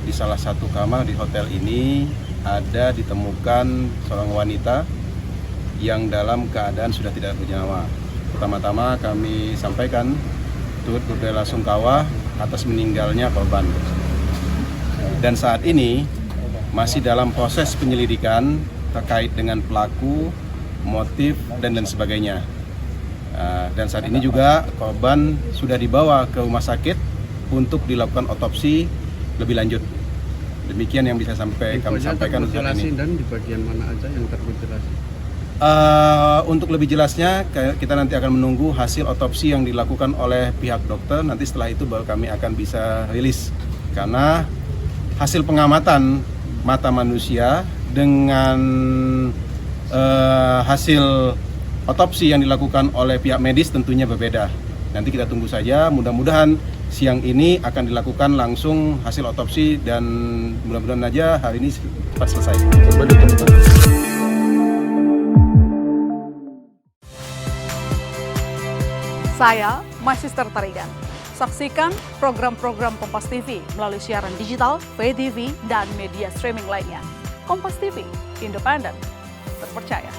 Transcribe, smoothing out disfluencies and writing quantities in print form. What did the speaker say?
Di salah satu kamar di hotel ini ada ditemukan seorang wanita yang dalam keadaan sudah tidak bernyawa. Pertama-tama kami sampaikan turut berbelasungkawa atas meninggalnya korban. Dan saat ini masih dalam proses penyelidikan terkait dengan pelaku, motif, dan sebagainya. Dan saat ini juga korban sudah dibawa ke rumah sakit untuk dilakukan otopsi lebih lanjut. Demikian yang bisa kami sampaikan untuk saat ini. Dan di bagian mana aja yang termutilasi? Untuk lebih jelasnya kita nanti akan menunggu hasil otopsi yang dilakukan oleh pihak dokter. Nanti setelah itu baru kami akan bisa rilis. Karena hasil pengamatan mata manusia dengan hasil otopsi yang dilakukan oleh pihak medis tentunya berbeda. Nanti kita tunggu saja, mudah-mudahan siang ini akan dilakukan langsung hasil otopsi dan mudah-mudahan aja hari ini cepat selesai. Saya Magister Tarigan. Saksikan program-program Kompas TV melalui siaran digital, pay TV, dan media streaming lainnya. Kompas TV, independen, terpercaya.